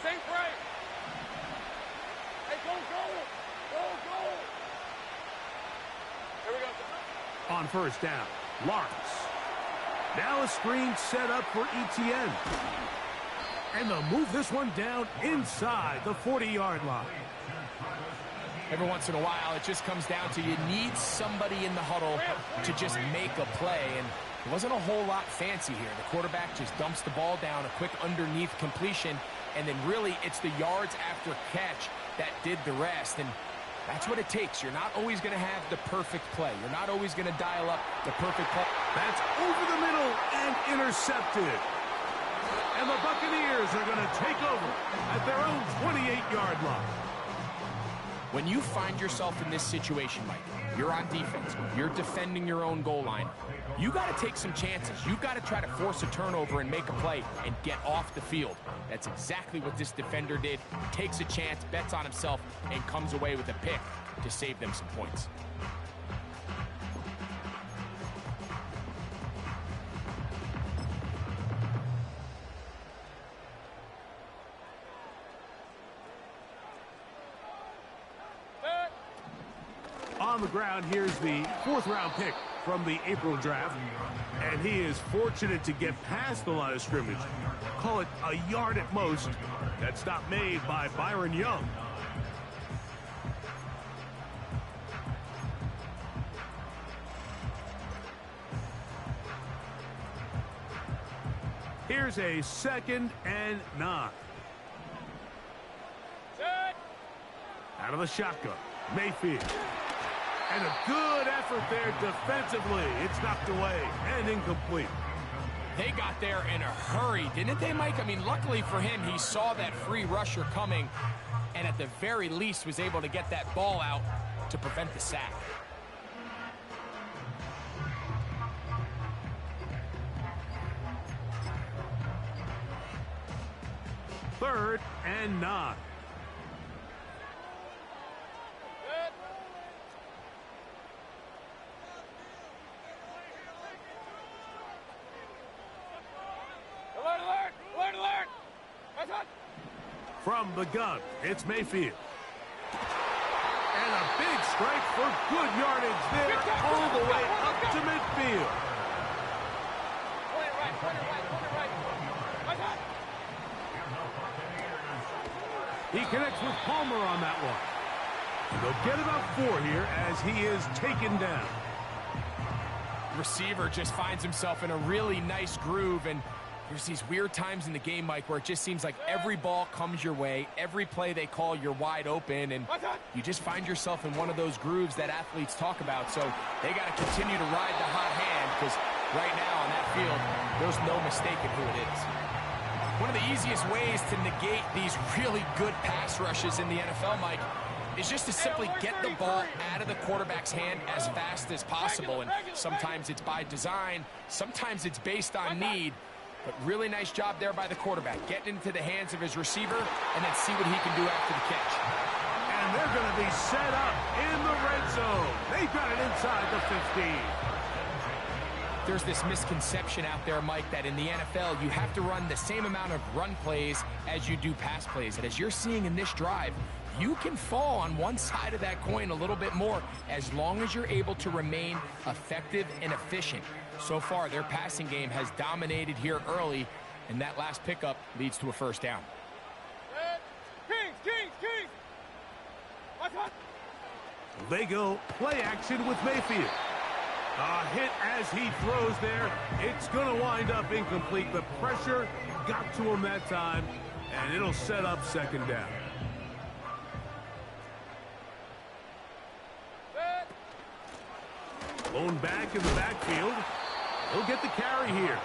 Stay free. Hey, go. Here we go. On first down, Lawrence. Now a screen set up for Etienne. And they'll move this one down inside the 40-yard line. Every once in a while, it just comes down to you need somebody in the huddle to just make a play. And it wasn't a whole lot fancy here. The quarterback just dumps the ball down, a quick underneath completion, and then really it's the yards after catch that did the rest. And that's what it takes. You're not always going to have the perfect play. You're not always going to dial up the perfect play. That's over the middle and intercepted. And the Buccaneers are going to take over at their own 28-yard line. When you find yourself in this situation, Mike, you're on defense, you're defending your own goal line, you got to take some chances. You got to try to force a turnover and make a play and get off the field. That's exactly what this defender did. Takes a chance, bets on himself, and comes away with a pick to save them some points. On the ground, here's the 4th-round pick from the April draft. And he is fortunate to get past the line of scrimmage. Call it a yard at most. That stop made by Byron Young. Here's a 2nd and 9. Out of the shotgun, Mayfield. And a good effort there defensively. It's knocked away and incomplete. They got there in a hurry, didn't they, Mike? I mean, luckily for him, he saw that free rusher coming and at the very least was able to get that ball out to prevent the sack. Third and 9. From the gun, it's Mayfield. And a big strike for good yardage there all the way up to midfield. He connects with Palmer on that one. They'll get about 4 here as he is taken down. Receiver just finds himself in a really nice groove, and there's these weird times in the game, Mike, where it just seems like every ball comes your way, every play they call, you're wide open, and you just find yourself in one of those grooves that athletes talk about. So they got to continue to ride the hot hand, because right now on that field, there's no mistaking who it is. One of the easiest ways to negate these really good pass rushes in the NFL, Mike, is just to simply get the ball out of the quarterback's hand as fast as possible. And sometimes it's by design, sometimes it's based on need. But really nice job there by the quarterback, getting into the hands of his receiver and then see what he can do after the catch. And they're going to be set up in the red zone. They've got it inside the 15. There's this misconception out there, Mike, that in the NFL you have to run the same amount of run plays as you do pass plays. And as you're seeing in this drive, you can fall on one side of that coin a little bit more as long as you're able to remain effective and efficient. So far, their passing game has dominated here early, and that last pickup leads to a first down. Kings! They go play action with Mayfield. A hit as he throws there. It's going to wind up incomplete. The pressure got to him that time, and it'll set up 2nd down. Blown back in the backfield. He'll get the carry here.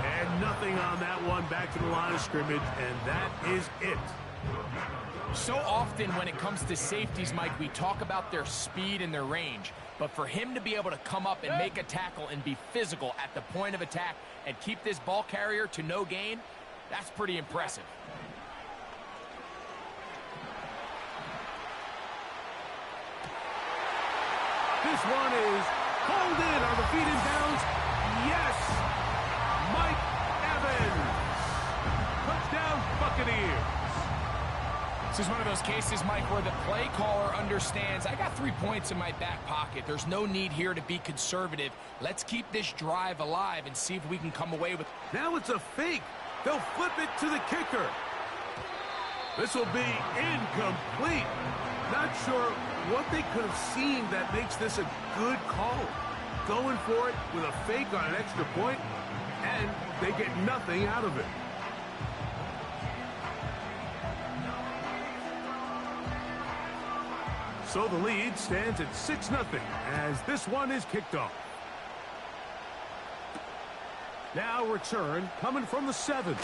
And nothing on that one, back to the line of scrimmage, and that is it. So often when it comes to safeties, Mike, we talk about their speed and their range. But for him to be able to come up and make a tackle and be physical at the point of attack and keep this ball carrier to no gain, that's pretty impressive. This one is called in. Are the feet in bounds? Yes! Mike Evans. Touchdown, Buccaneers. This is one of those cases, Mike, where the play caller understands, I got 3 points in my back pocket. There's no need here to be conservative. Let's keep this drive alive and see if we can come away with... Now it's a fake. They'll flip it to the kicker. This will be incomplete. Not sure what they could have seen that makes this a good call. Going for it with a fake on an extra point, and they get nothing out of it. So the lead stands at 6-0 as this one is kicked off. Now return coming from the 7.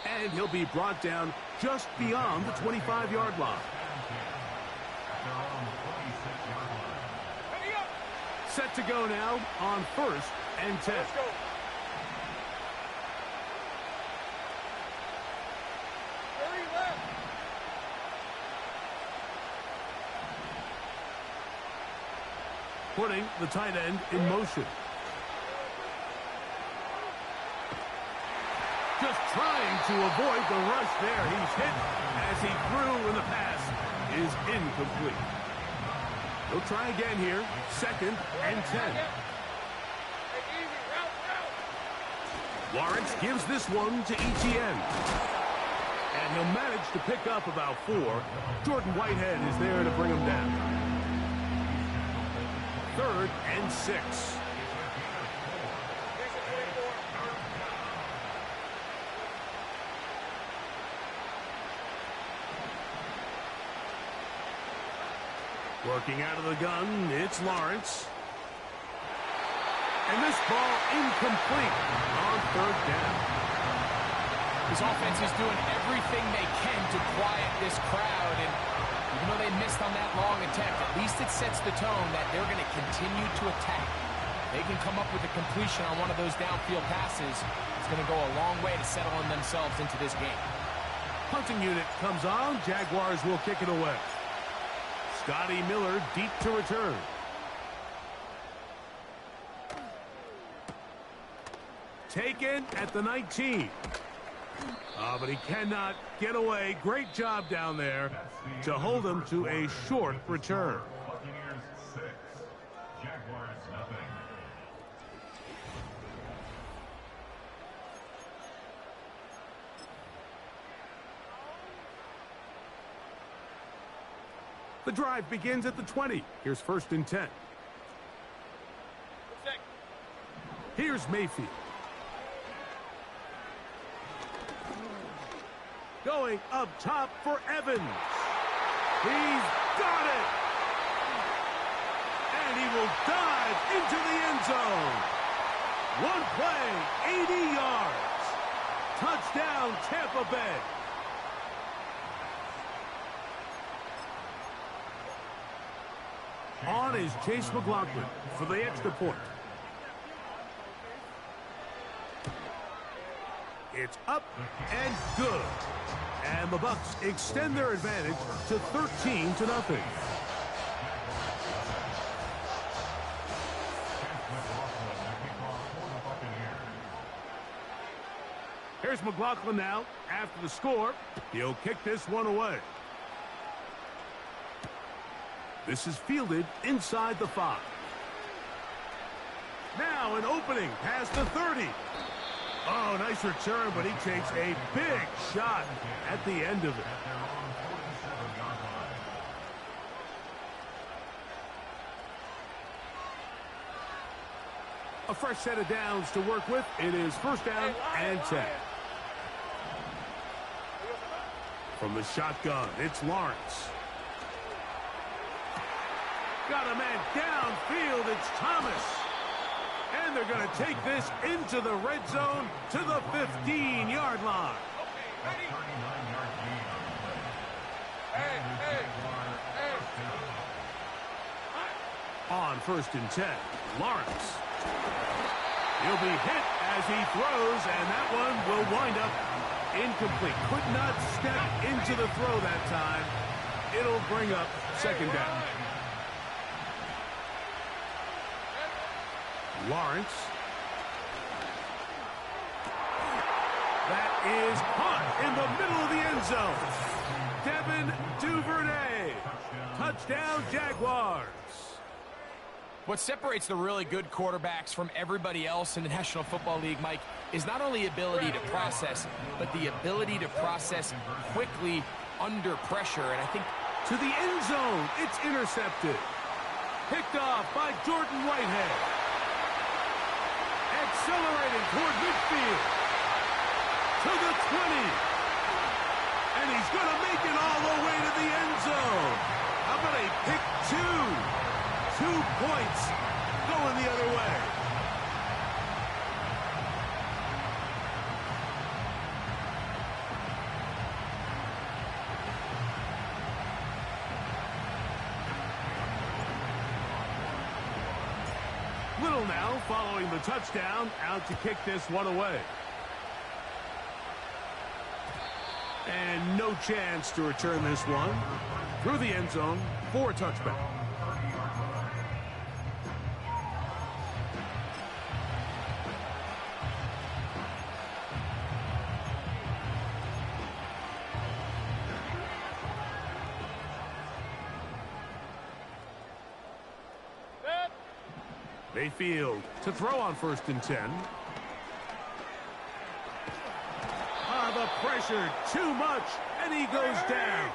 And he'll be brought down just beyond the 25-yard line. Set to go now on 1st and 10. Let's go. Hurry left. Putting the tight end in motion. Just trying to avoid the rush there. He's hit as he threw, and the pass is incomplete. He'll try again here. 2nd and 10. Lawrence gives this one to Etienne. And he'll manage to pick up about 4. Jordan Whitehead is there to bring him down. 3rd and 6. Working out of the gun, it's Lawrence. And this ball incomplete on 3rd down. This offense is doing everything they can to quiet this crowd, and even though they missed on that long attempt, at least it sets the tone that they're going to continue to attack. They can come up with a completion on one of those downfield passes. It's going to go a long way to settling themselves into this game. Punting unit comes on. Jaguars will kick it away. Scotty Miller deep to return. Taken at the 19. But he cannot get away. Great job down there to hold him to a short return. Buccaneers 6, Jaguars nothing. The drive begins at the 20. Here's 1st and 10. Here's Mayfield. Going up top for Evans. He's got it. And he will dive into the end zone. One play, 80 yards. Touchdown, Tampa Bay. On is Chase McLaughlin for the extra point. It's up and good. And the Bucks extend their advantage to 13-0. Here's McLaughlin now after the score. He'll kick this one away. This is fielded inside the 5. Now an opening past the 30. Oh, nice return, but he takes a big shot at the end of it. A fresh set of downs to work with. It is 1st down and 10. From the shotgun, it's Lawrence. Got a man downfield. It's Thomas. And they're going to take this into the red zone to the 15-yard line. On 1st and 10, Lawrence. He'll be hit as he throws, and that one will wind up incomplete. Could not step into the throw that time. It'll bring up 2nd down. Lawrence. That is caught in the middle of the end zone. Devin Duvernay. Touchdown, Jaguars. What separates the really good quarterbacks from everybody else in the National Football League, Mike, is not only ability to process, but the ability to process quickly under pressure. And I think to the end zone, it's intercepted. Picked off by Jordan Whitehead. Accelerating toward midfield. To the 20. And he's going to make it all the way to the end zone. How about a pick 2? 2 points going the other way. Little now following the touchdown, out to kick this one away. And no chance to return this one through the end zone for a touchback. Mayfield to throw on 1st and 10. The pressure, too much, and he goes down.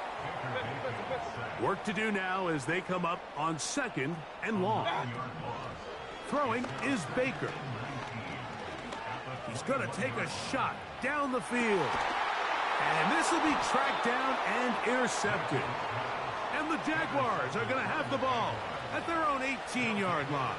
Work to do now as they come up on 2nd and long. Throwing is Baker. He's going to take a shot down the field. And this will be tracked down and intercepted. And the Jaguars are going to have the ball at their own 18-yard line.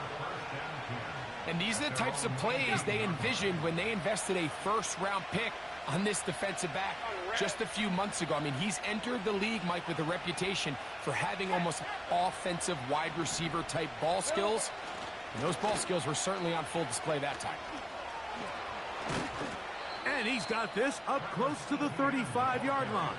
And these are the types of plays they envisioned when they invested a 1st-round pick on this defensive back just a few months ago. I mean, he's entered the league, Mike, with a reputation for having almost offensive wide receiver type ball skills. And those ball skills were certainly on full display that time. And he's got this up close to the 35-yard line.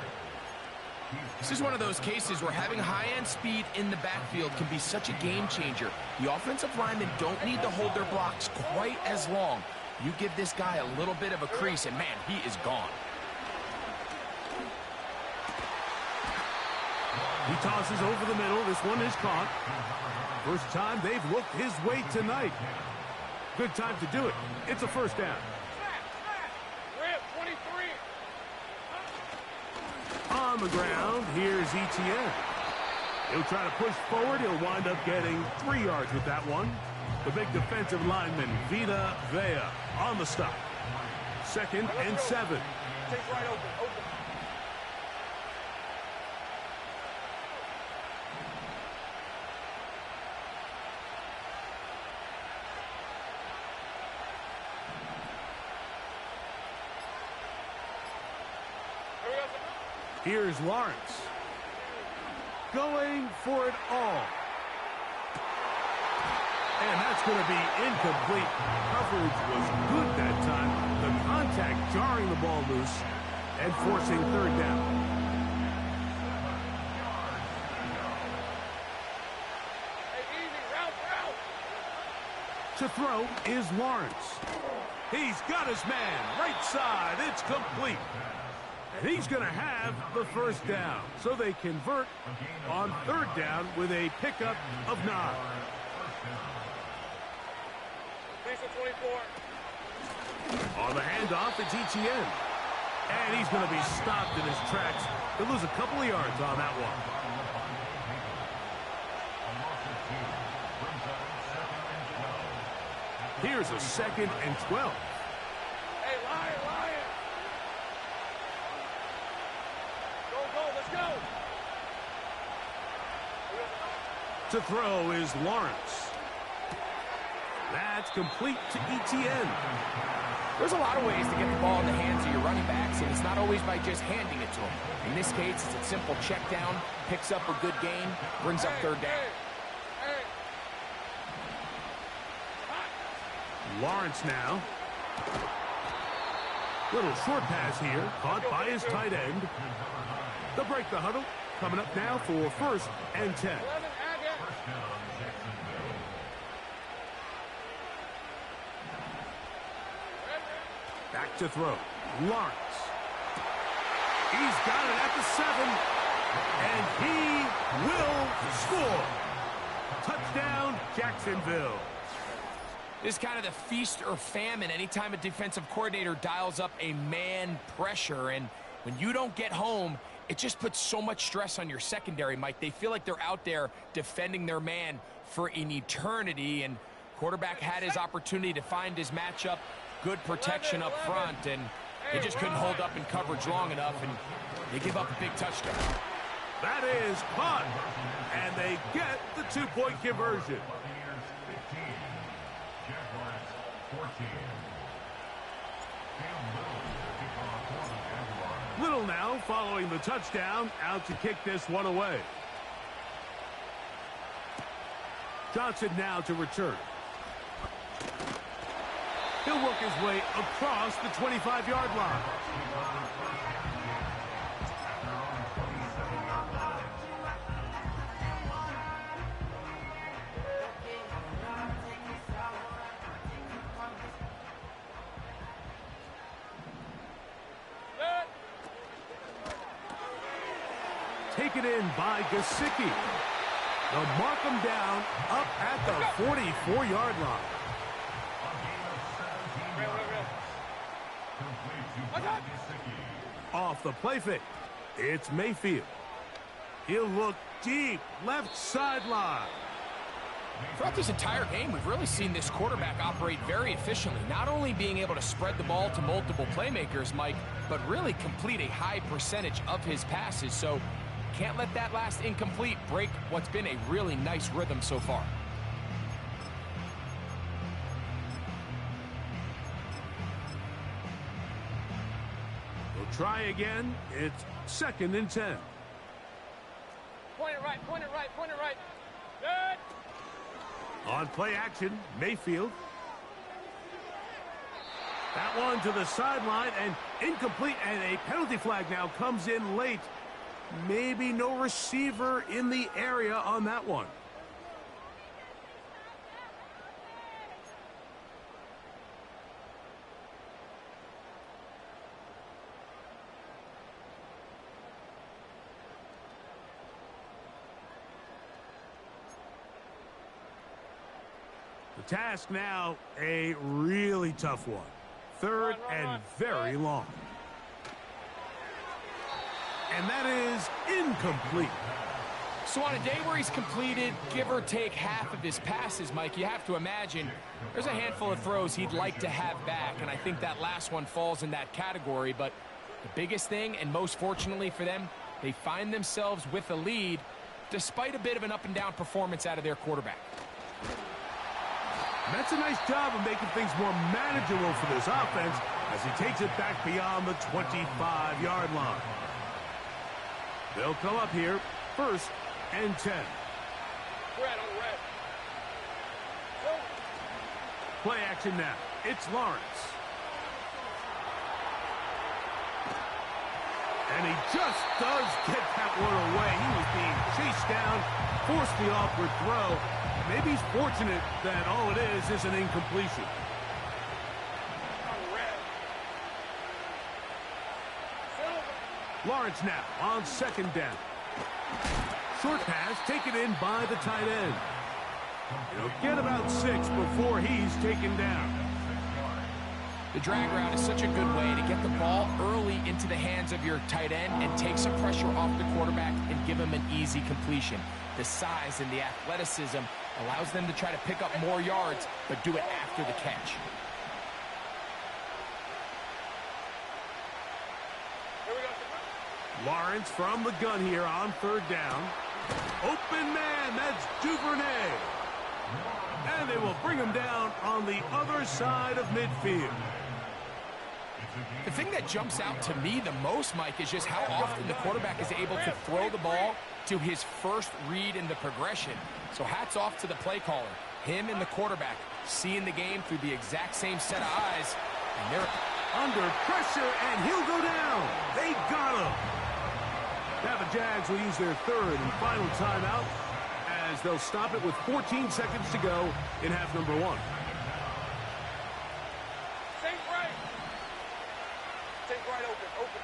This is one of those cases where having high-end speed in the backfield can be such a game changer. The offensive linemen don't need to hold their blocks quite as long. You give this guy a little bit of a crease, and man, he is gone. He tosses over the middle. This one is caught. First time they've looked his way tonight. Good time to do it. It's a 1st down. On the ground, here's Etienne. He'll try to push forward. He'll wind up getting 3 yards with that one. The big defensive lineman, Vita Vea, on the stop. 2nd and 7. Take right open. Here's Lawrence. Going for it all. And that's going to be incomplete. Coverage was good that time. The contact jarring the ball loose and forcing 3rd down. To throw is Lawrence. He's got his man. Right side. It's complete. And he's going to have the 1st down. So they convert on 3rd down with a pickup of 9. 24. On the handoff, it's Etienne. And he's going to be stopped in his tracks. He'll lose a couple of yards on that one. Here's a 2nd and 12. Hey, Lion. Go, let's go. To throw is Lawrence. That's complete to Etienne. There's a lot of ways to get the ball in the hands of your running backs, and it's not always by just handing it to them. In this case, it's a simple check down, picks up a good gain, brings up 3rd down. Lawrence now. Little short pass here, caught by his tight end. They'll break the huddle. Coming up now for 1st and 10. Back to throw. Lawrence. He's got it at the 7. And he will score. Touchdown, Jacksonville. This is kind of the feast or famine anytime a defensive coordinator dials up a man pressure. And when you don't get home, it just puts so much stress on your secondary, Mike. They feel like they're out there defending their man for an eternity. And quarterback had his opportunity to find his matchup, good protection up front, and they just couldn't hold up in coverage long enough, and they give up a big touchdown. That is caught, and they get the two-point conversion. Buccaneers 15, Jaguars 14. Cam Little to kick off for the Jaguars. Little now following the touchdown, out to kick this one away. Johnson now to return. He'll work his way across the 25-yard line. Taken in by Gesicki. They'll mark him down up at the 44-yard line. Off the play fake, it's Mayfield. He'll look deep, left sideline. Throughout this entire game, we've really seen this quarterback operate very efficiently, not only being able to spread the ball to multiple playmakers, Mike, but really complete a high percentage of his passes. So can't let that last incomplete break what's been a really nice rhythm so far. We'll try again. It's 2nd and 10. Point it right, point it right, point it right. Good. On play action, Mayfield. That one to the sideline and incomplete, and a penalty flag now comes in late. Maybe no receiver in the area on that one. The task now, a really tough one. 3rd and very long. And that is incomplete. So on a day where he's completed, give or take half of his passes, Mike, you have to imagine there's a handful of throws he'd like to have back, and I think that last one falls in that category. But the biggest thing, and most fortunately for them, they find themselves with a lead despite a bit of an up-and-down performance out of their quarterback. That's a nice job of making things more manageable for this offense as he takes it back beyond the 25-yard line. They'll come up here, 1st and 10. Red on the red. Go. Play action now. It's Lawrence. And he just does get that one away. He was being chased down, forced the awkward throw. Maybe he's fortunate that all it is an incompletion. On the red. Silver. Lawrence now on 2nd down. Short pass taken in by the tight end. He'll get about 6 before he's taken down. The drag route is such a good way to get the ball early into the hands of your tight end and take some pressure off the quarterback and give him an easy completion. The size and the athleticism allows them to try to pick up more yards, but do it after the catch. Here we go. Lawrence from the gun here on 3rd down. Open man, that's Duvernay. And they will bring him down on the other side of midfield. The thing that jumps out to me the most, Mike, is just how often the quarterback is able to throw the ball to his first read in the progression. So hats off to the play caller. Him and the quarterback seeing the game through the exact same set of eyes. And they're Under pressure, and he'll go down. They got him. Now the Jags will use their 3rd and final timeout as they'll stop it with 14 seconds to go in half number 1. Think right. Think right open, open.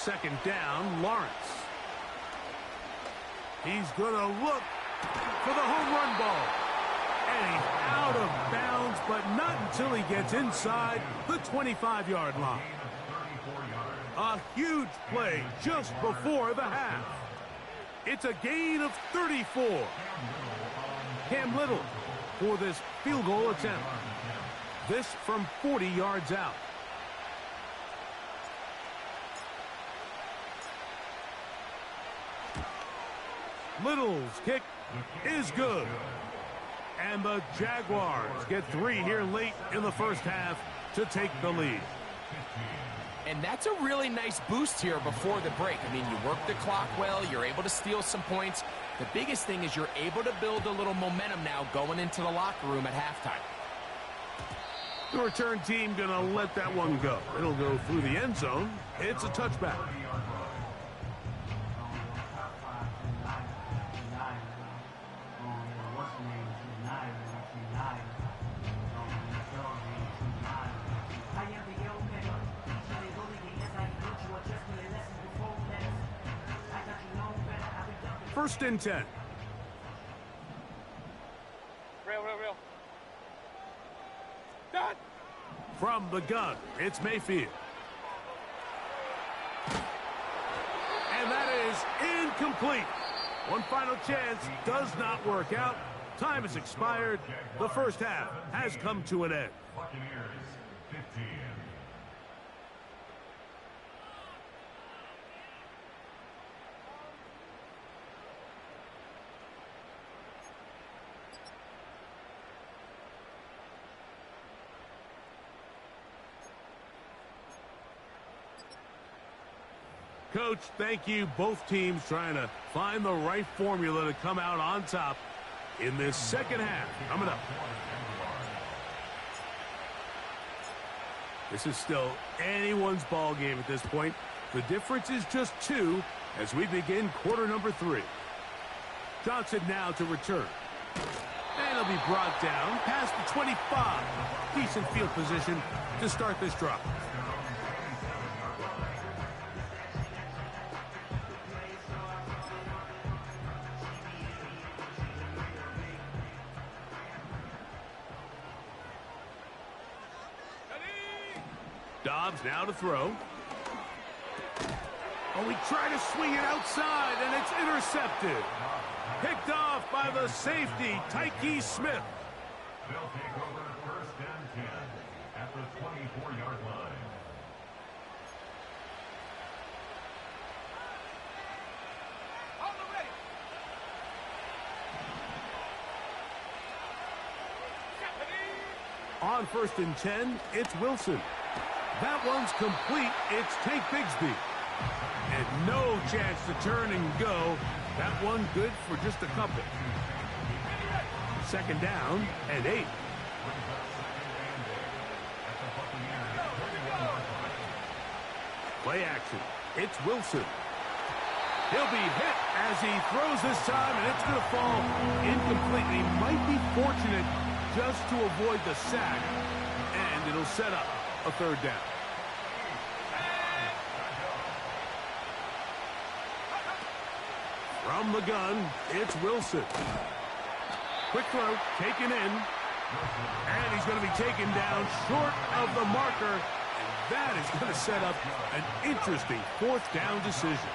second down, Lawrence. He's going to look for the home run ball. And he's out of bounds, but not until he gets inside the 25-yard line. A huge play just before the half. It's a gain of 34. Cam Little for this field goal attempt. This from 40 yards out. Little's kick is good. And the Jaguars get 3 here late in the first half to take the lead. And that's a really nice boost here before the break. I mean, you work the clock well, you're able to steal some points. The biggest thing is you're able to build a little momentum now going into the locker room at halftime. The return team going to let that one go. It'll go through the end zone. It's a touchback. First and 10. Real. Done. From the gun, it's Mayfield. And that is incomplete. One final chance does not work out. Time has expired. The first half has come to an end. Buccaneers 15. Coach, thank you. Both teams trying to find the right formula to come out on top in this second half. Coming up. This is still anyone's ball game at this point. The difference is just 2 as we begin quarter number 3. Johnson now to return. And he'll be brought down past the 25. Decent field position to start this drive. Dobbs now to throw. Oh, he tried to swing it outside, and it's intercepted. Picked off by the safety, Tyke Smith. They'll take over first and 10 at the 24-yard line. On first and 10, it's Wilson. That one's complete. It's Tank Bigsby. And no chance to turn and go. That one good for just a couple. Second down and 8. Play action. It's Wilson. He'll be hit as he throws this time, and it's going to fall incompletely. Might be fortunate just to avoid the sack, and it'll set up a third down. From the gun, it's Wilson. Quick throw, taken in. And he's going to be taken down short of the marker. And that is going to set up an interesting fourth down decision.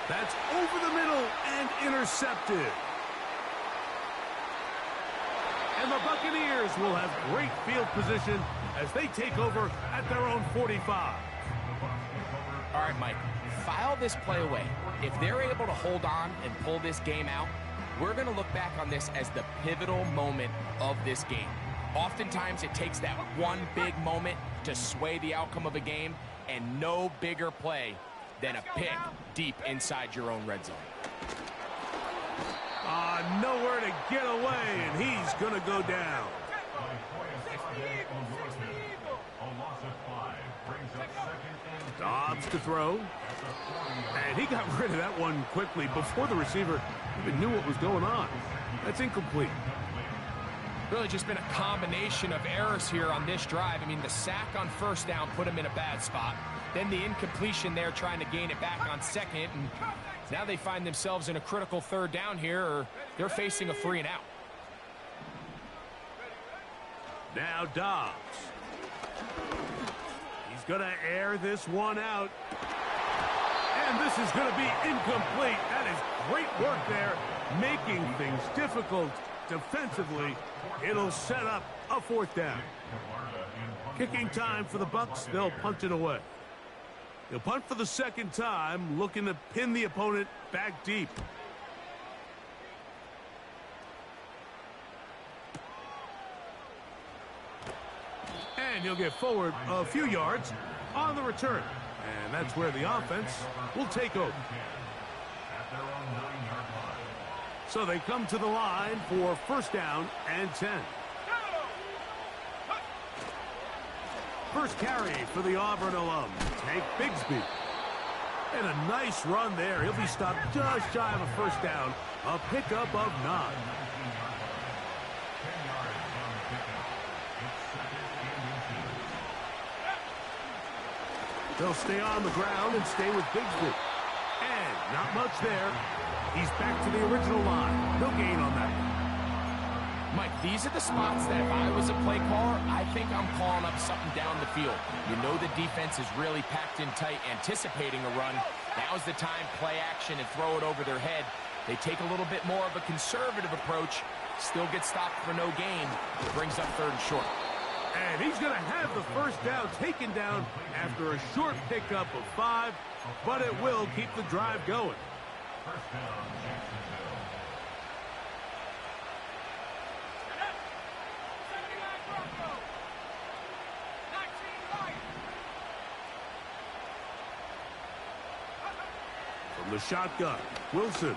That's over the middle and intercepted. And the Buccaneers will have great field position as they take over at their own 45. All right, Mike, file this play away. If they're able to hold on and pull this game out, we're going to look back on this as the pivotal moment of this game. Oftentimes, it takes that one big moment to sway the outcome of a game, and no bigger play than a pick deep inside your own red zone. Nowhere to get away, and he's going to go down. Dobbs to throw. And he got rid of that one quickly before the receiver even knew what was going on. That's incomplete. Really just been a combination of errors here on this drive. I mean, the sack on first down put him in a bad spot. Then the incompletion there trying to gain it back on second. And now they find themselves in a critical third down here, or they're facing a 3 and out. Now Dobbs. He's going to air this one out. And this is going to be incomplete. That is great work there, making things difficult defensively. It'll set up a 4th down. Kicking time for the Bucs. They'll punt it away. They'll punt for the 2nd time, looking to pin the opponent back deep. And he'll get forward a few yards on the return. And that's where the offense will take over. So they come to the line for 1st down and 10. First carry for the Auburn alum, Tank Bigsby. And a nice run there. He'll be stopped just shy of a 1st down. A pickup of 9. They'll stay on the ground and stay with Bigsby. And not much there. He's back to the original line. No gain on that. Mike, these are the spots that if I was a play caller, I think I'm calling up something down the field. You know the defense is really packed in tight, anticipating a run. Now's the time, play action and throw it over their head. They take a little bit more of a conservative approach, still get stopped for no gain. It brings up 3rd and short. And he's going to have the 1st down taken down after a short pickup of 5, but it will keep the drive going. 1st down, Jacksonville. From the shotgun, Wilson.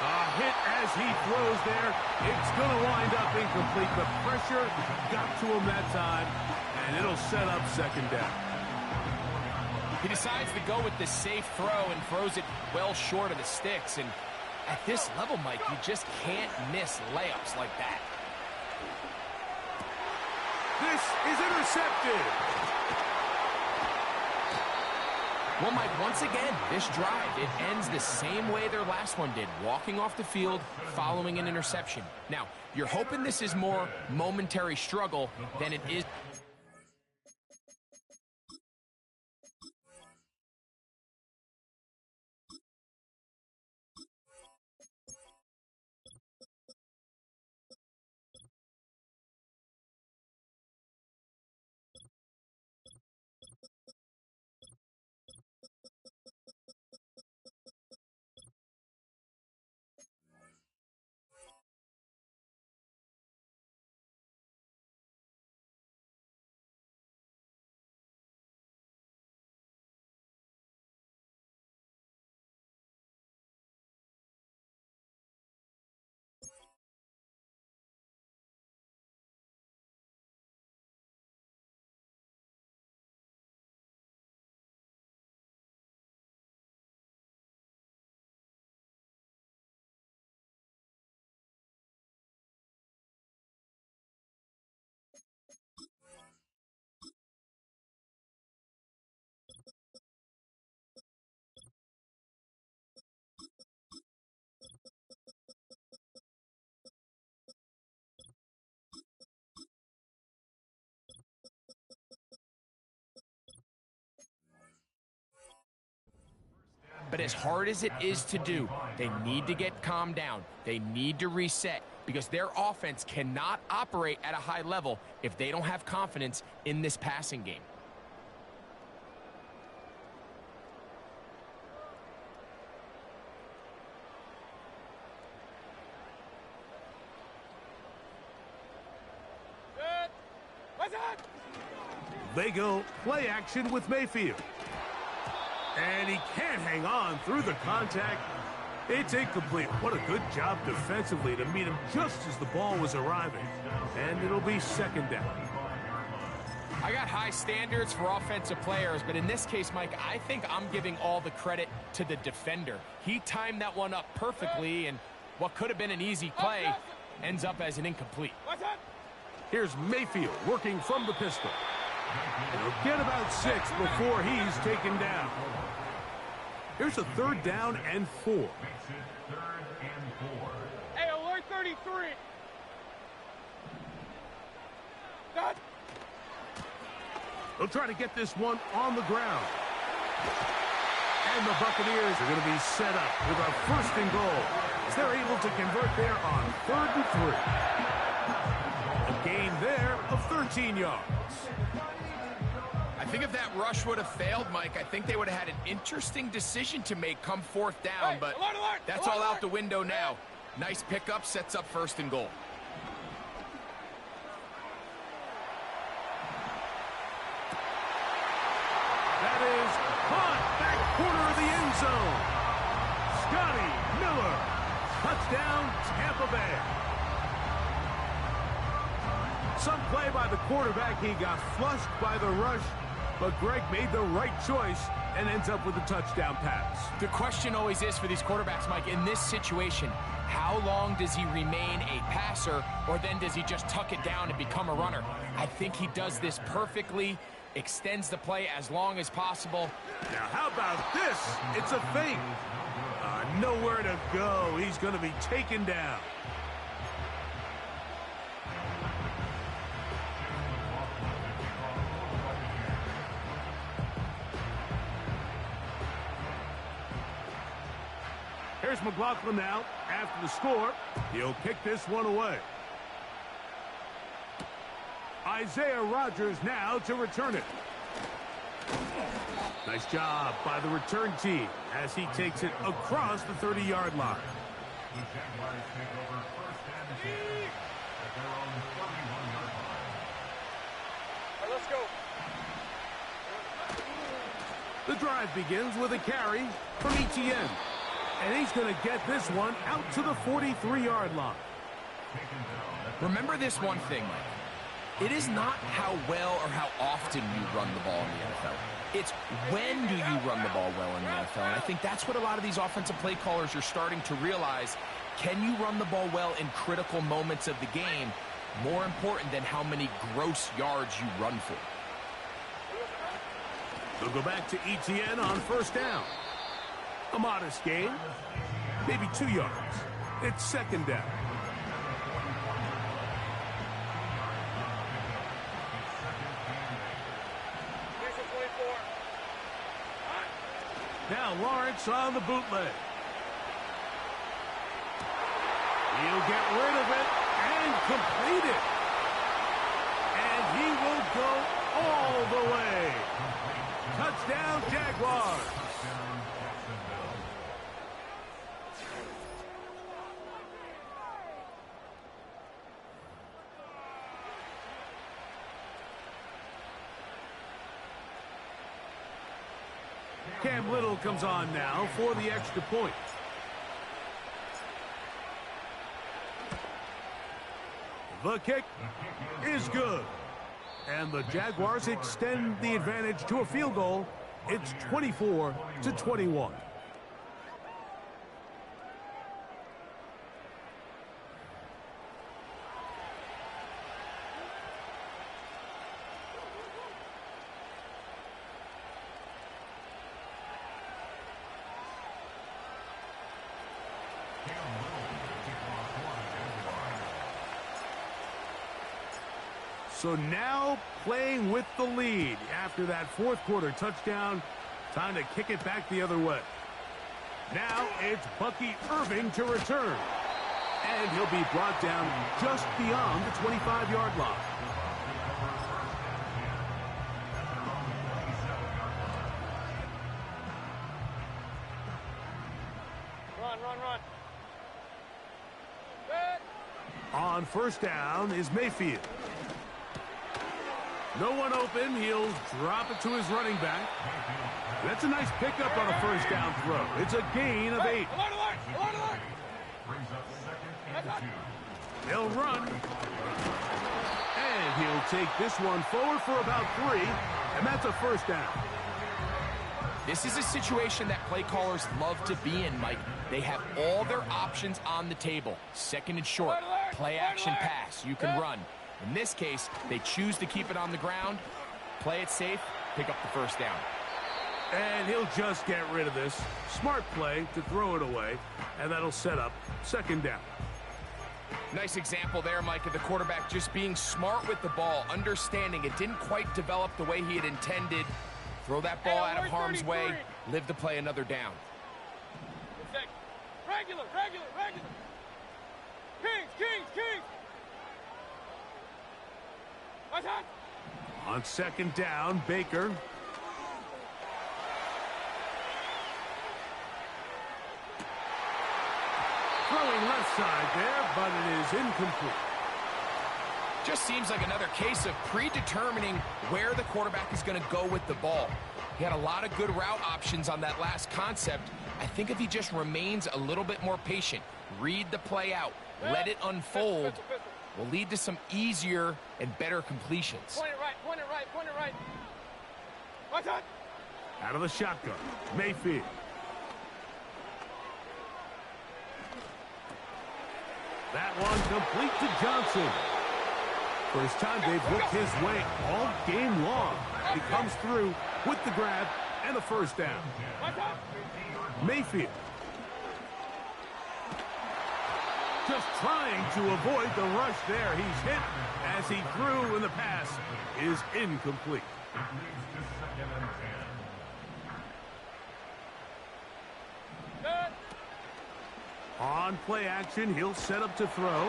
A hit as he throws there. It's going to wind up incomplete. The pressure got to him that time, and it'll set up 2nd down. He decides to go with the safe throw and throws it well short of the sticks. And at this level, Mike, you just can't miss layups like that. This is intercepted. Well, Mike, once again, this drive, it ends the same way their last one did, walking off the field following an interception. Now, you're hoping this is more momentary struggle than it is. But as hard as it is to do, they need to get calmed down. They need to reset because their offense cannot operate at a high level if they don't have confidence in this passing game. They go play action with Mayfield. And he can't hang on through the contact. It's incomplete. What a good job defensively to meet him just as the ball was arriving. And it'll be 2nd down. I got high standards for offensive players, but in this case, Mike, I think I'm giving all the credit to the defender. He timed that one up perfectly, and what could have been an easy play ends up as an incomplete. Here's Mayfield working from the pistol. He'll get about 6 before he's taken down. Here's a 3rd down and 4. Makes it 3rd and 4. Hey, alert 33. Dodge. They'll try to get this one on the ground. And the Buccaneers are going to be set up with a 1st and goal, as they're able to convert there on 3rd and 3. A gain there of 13 yards. I think if that rush would have failed, Mike, I think they would have had an interesting decision to make come 4th down, Hey, but alert, that's all out the window now. Nice pickup, sets up 1st and goal. That is caught back corner of the end zone. Scotty Miller, touchdown Tampa Bay. Some play by the quarterback. He got flushed by the rush, but Greg made the right choice and ends up with a touchdown pass. The question always is for these quarterbacks, Mike, in this situation, how long does he remain a passer, or then does he just tuck it down and become a runner? I think he does this perfectly, extends the play as long as possible. Now, how about this? It's a fake. Nowhere to go. He's going to be taken down. Here's McLaughlin now. After the score, he'll kick this one away. Isaiah Rodgers now to return it. Nice job by the return team as he takes it across the 30-yard line. The Jaguars take over 1st and 10 at their own 31-yard line. All right, let's go. The drive begins with a carry from Etienne. And he's going to get this one out to the 43-yard line. Remember this one thing, Mike. It is not how well or how often you run the ball in the NFL. It's when do you run the ball well in the NFL. And I think that's what a lot of these offensive play callers are starting to realize. Can you run the ball well in critical moments of the game? More important than how many gross yards you run for. They'll go back to Etienne on 1st down. A modest gain, maybe 2 yards. It's 2nd down. Now Lawrence on the bootleg. He'll get rid of it and complete it. And he will go all the way. Touchdown, Jaguars. Cam Little comes on now for the extra point. The kick is good. And the Jaguars extend the advantage to a field goal. It's 24-21. So now playing with the lead after that 4th quarter touchdown. Time to kick it back the other way. Now it's Bucky Irving to return. And he'll be brought down just beyond the 25-yard line. Run. On 1st down is Mayfield. No one open. He'll drop it to his running back. That's a nice pickup on a 1st down throw. It's a gain of 8. Alert. Brings up 2nd and 2. He'll run. And he'll take this one forward for about 3. And that's a 1st down. This is a situation that play callers love to be in, Mike. They have all their options on the table. 2nd and short, play action pass. You can run. In this case, they choose to keep it on the ground. play it safe, pick up the first down. And he'll just get rid of this. Smart play to throw it away, and that'll set up second down. Nice example there, Mike, of the quarterback just being smart with the ball, understanding it didn't quite develop the way he had intended. Throw that ball out of harm's way, live to play another down. Regular. Kings. What's that? On second down, Baker. Throwing left side there, but it is incomplete. Just seems like another case of predetermining where the quarterback is going to go with the ball. He had a lot of good route options on that last concept. I think if he just remains a little bit more patient, read the play out, let it unfold, will lead to some easier and better completions. Point it right. What's that? Out of the shotgun, Mayfield. That one complete to Johnson. First time they've worked his way all game long. He comes through with the grab and the first down. Mayfield. Just trying to avoid the rush there. He's hit as he threw, and the pass is incomplete. On play action, he'll set up to throw.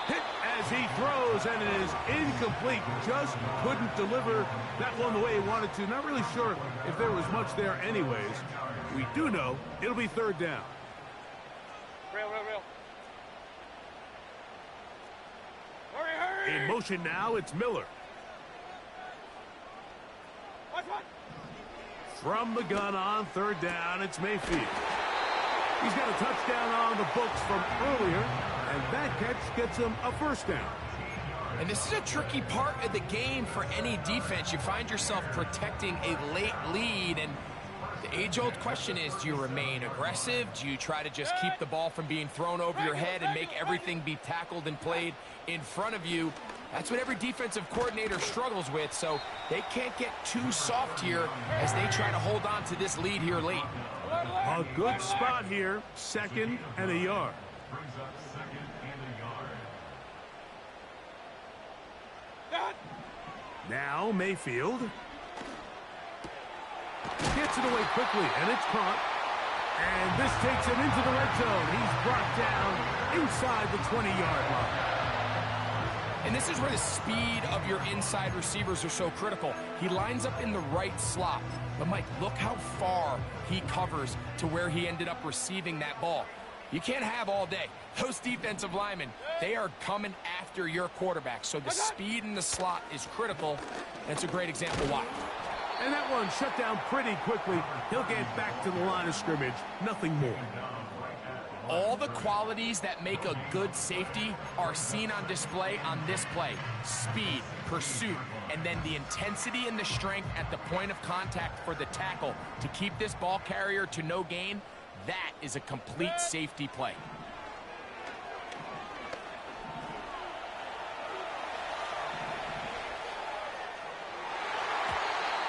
Hit as he throws, and it is incomplete. Just couldn't deliver that one the way he wanted to. Not really sure if there was much there anyways. We do know it'll be third down. Real. Hurry. In motion now, it's Miller. What? From the gun on third down, it's Mayfield. He's got a touchdown on the books from earlier, and that catch gets him a first down. And this is a tricky part of the game for any defense. You find yourself protecting a late lead, and the age-old question is, do you remain aggressive? Do you try to just keep the ball from being thrown over your head and make everything be tackled and played in front of you? That's what every defensive coordinator struggles with, so they can't get too soft here as they try to hold on to this lead here late. A good spot here, second and a yard. Now Mayfield gets it away quickly, and it's caught. And this takes him into the red zone. He's brought down inside the 20-yard line. And this is where the speed of your inside receivers are so critical. He lines up in the right slot. But, Mike, look how far he covers to where he ended up receiving that ball. You can't have all day. Those defensive linemen, they are coming after your quarterback. So the speed in the slot is critical, and it's a great example why. And that one shut down pretty quickly. He'll get back to the line of scrimmage. Nothing more. All the qualities that make a good safety are seen on display on this play. Speed, pursuit, and then the intensity and the strength at the point of contact for the tackle to keep this ball carrier to no gain. That is a complete safety play.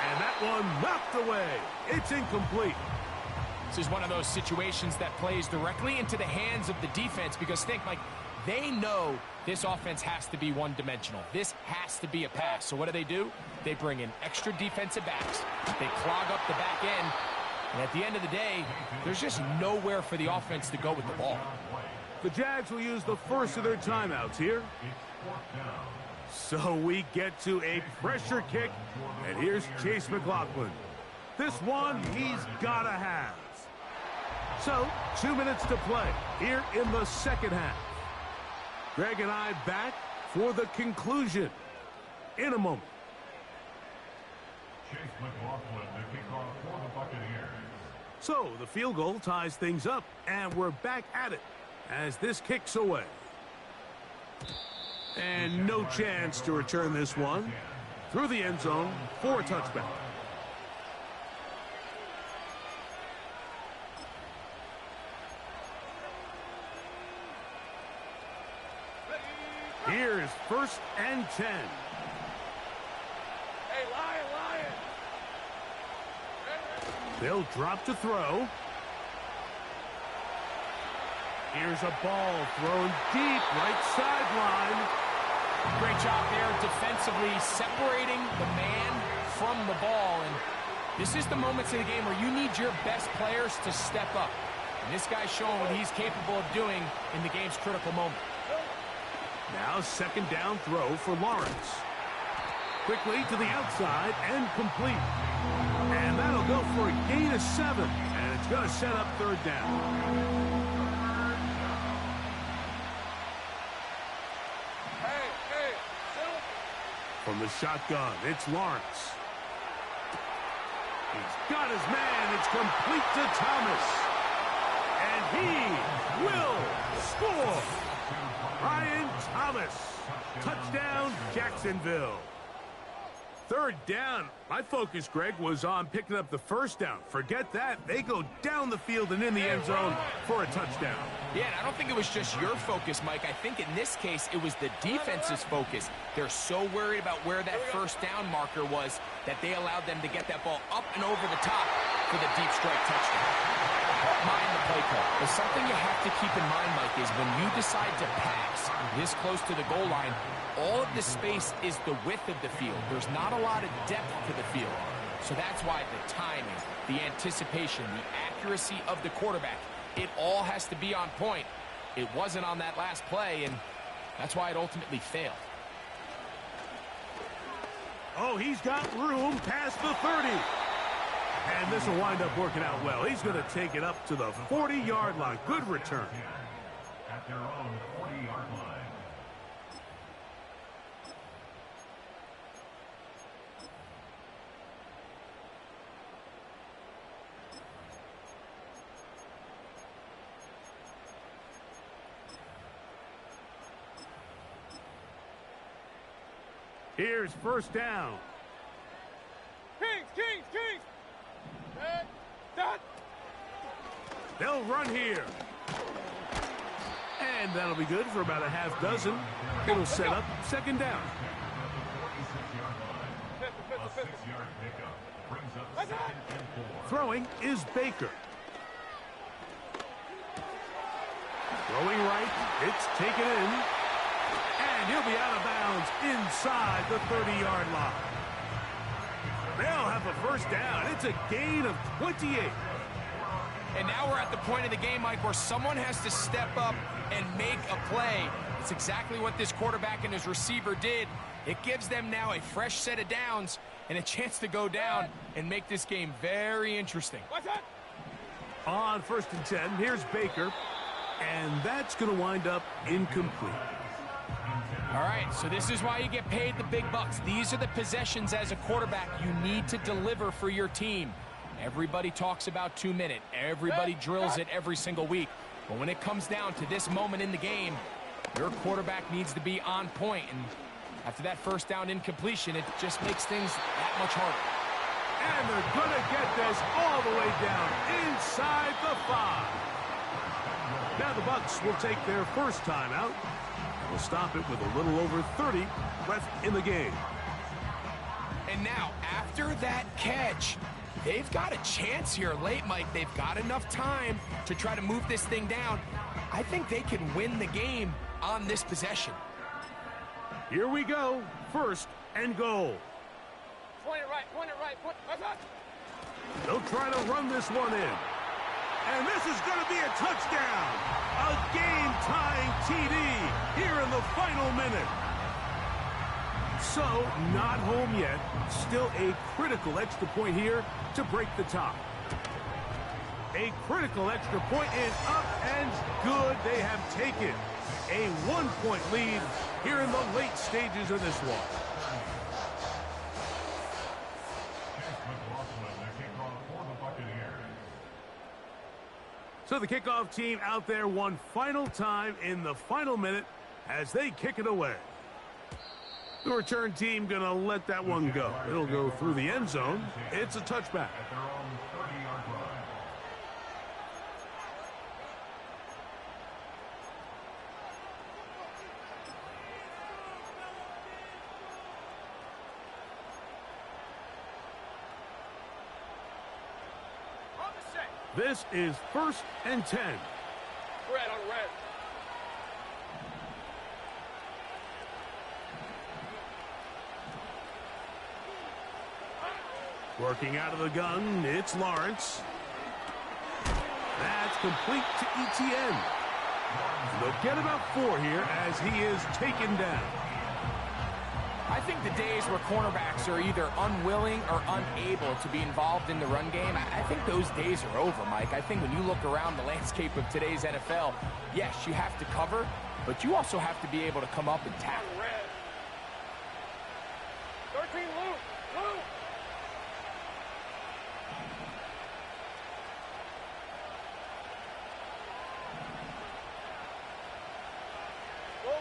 And that one knocked away. It's incomplete. This is one of those situations that plays directly into the hands of the defense because think, Mike, they know this offense has to be one-dimensional. This has to be a pass. So what do? They bring in extra defensive backs. They clog up the back end. And at the end of the day, there's just nowhere for the offense to go with the ball. The Jags will use the first of their timeouts here. So we get to a pressure kick, and here's Chase McLaughlin. This one he's got to have. So, 2 minutes to play here in the second half. Greg and I back for the conclusion in a moment. Chase McLaughlin, the kickoff for the Buccaneers. So, the field goal ties things up, and we're back at it as this kicks away. And no chance to return this one through the end zone for a touchback. Here's 1st and 10. Hey, Lion! They'll drop to throw. Here's a ball thrown deep, right sideline. Great job there defensively, separating the man from the ball. And this is the moments of the game where you need your best players to step up. And this guy's showing what he's capable of doing in the game's critical moment. Now second down throw for Lawrence. Quickly to the outside and complete. And that'll go for a gain of 7. And it's going to set up third down. From the shotgun, it's Lawrence. He's got his man. It's complete to Thomas. And he will score. Brian Thomas. Touchdown, Jacksonville. Third down. My focus, Greg, was on picking up the first down. Forget that. They go down the field and in the end zone for a touchdown. Yeah, and I don't think it was just your focus, Mike. I think in this case, it was the defense's focus. They're so worried about where that first down marker was that they allowed them to get that ball up and over the top for the deep strike touchdown. Mind the play call. But something you have to keep in mind, Mike, is when you decide to pass this close to the goal line, all of the space is the width of the field. There's not a lot of depth to the field. So that's why the timing, the anticipation, the accuracy of the quarterback, it all has to be on point. It wasn't on that last play, and that's why it ultimately failed. Oh, he's got room past the 30. And this will wind up working out well. He's going to take it up to the 40-yard line. Good return. At their own 40-yard line. Here's first down. Kings! Dot! They'll run here. And that'll be good for about a half dozen. It'll set up second down. A 6-yard pickup brings up 2nd and 4. Throwing is Baker. Throwing right. It's taken in. And he'll be out of bounds inside the 30-yard line. They'll have a first down. It's a gain of 28. And now we're at the point of the game, Mike, where someone has to step up and make a play. It's exactly what this quarterback and his receiver did. It gives them now a fresh set of downs and a chance to go down and make this game very interesting. What's that? On 1st and 10, here's Baker. And that's going to wind up incomplete. All right, so this is why you get paid the big bucks. These are the possessions as a quarterback you need to deliver for your team. Everybody talks about 2-minute. Everybody drills it every single week. But when it comes down to this moment in the game, your quarterback needs to be on point. And after that first down incompletion, it just makes things that much harder. And they're going to get this all the way down inside the 5. Now the Bucs will take their first time out. We'll stop it with a little over 30 left in the game. And now, after that catch, they've got a chance here late, Mike. They've got enough time to try to move this thing down. I think they can win the game on this possession. Here we go. First and goal. Point it right. What's that? They'll try to run this one in. And this is going to be a touchdown. A game-tying TD here in the final minute. So, not home yet. Still a critical extra point here to break the tie. A critical extra point is up and good. They have taken a 1-point lead here in the late stages of this one. So the kickoff team out there one final time in the final minute as they kick it away. The return team going to let that one go. It'll go through the end zone. It's a touchback. At their own 30-yard line. This is 1st and 10. Red on red. Working out of the gun, it's Lawrence. That's complete to ETN. They'll get about 4 here as he is taken down. I think the days where cornerbacks are either unwilling or unable to be involved in the run game, I think those days are over, Mike. I think when you look around the landscape of today's NFL, yes, you have to cover, but you also have to be able to come up and tackle. Red. 13 loop. Loop. Go, go.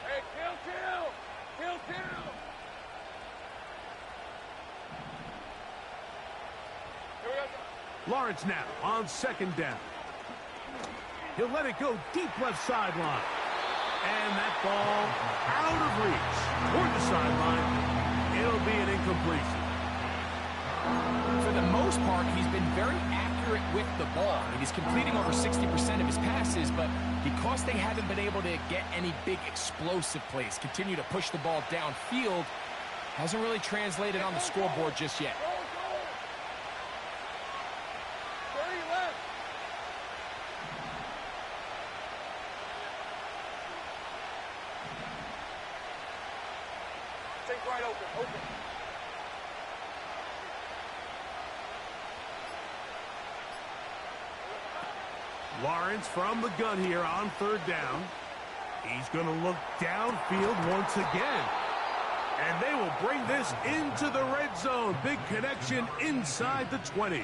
Hey, kill. Kill. Here we go. Lawrence now on 2nd down. He'll let it go deep left sideline. And that ball out of reach toward the sideline. It'll be an incompletion. For the most part, he's been very accurate with the ball. He's completing over 60% of his passes, but because they haven't been able to get any big explosive plays, continue to push the ball downfield, hasn't really translated on the scoreboard just yet. Go. 30 left. Take right open. Lawrence from the gun here on 3rd down. He's going to look downfield once again. And they will bring this into the red zone. Big connection inside the 20.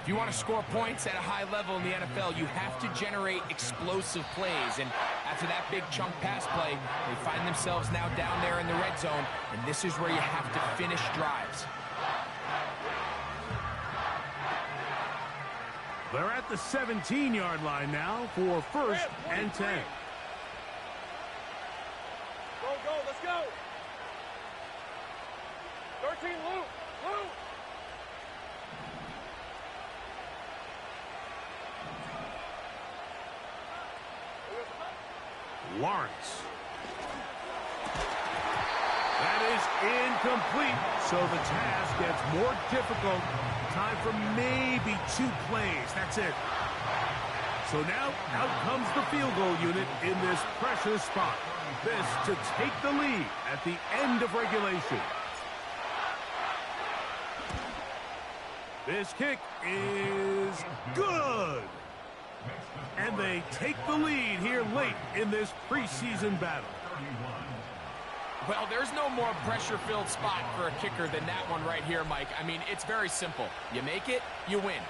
If you want to score points at a high level in the NFL, you have to generate explosive plays. And after that big chunk pass play, they find themselves now down there in the red zone. And this is where you have to finish drives. They're at the 17-yard line now for 1st and 10. Go, let's go. 13 loop. Lawrence. That is incomplete, so the task gets more difficult. Time for maybe 2 plays. That's it. So now out comes the field goal unit in this precious spot. This to take the lead at the end of regulation. This kick is good. And they take the lead here late in this preseason battle. Well, there's no more pressure-filled spot for a kicker than that one right here, Mike. I mean, it's very simple. You make it, you win.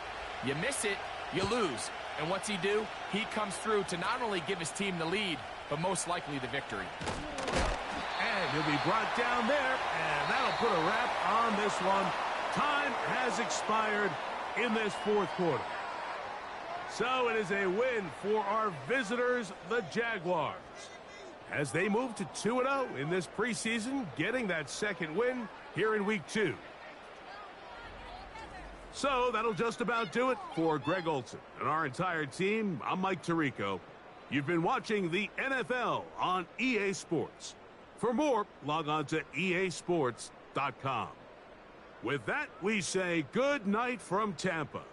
You miss it, you lose. And what's he do? He comes through to not only give his team the lead, but most likely the victory. And he'll be brought down there, and that'll put a wrap on this one. Time has expired in this 4th quarter. So it is a win for our visitors, the Jaguars, as they move to 2-0 in this preseason, getting that 2nd win here in Week 2. So that'll just about do it for Greg Olsen and our entire team. I'm Mike Tirico. You've been watching the NFL on EA Sports. For more, log on to easports.com. With that, we say good night from Tampa.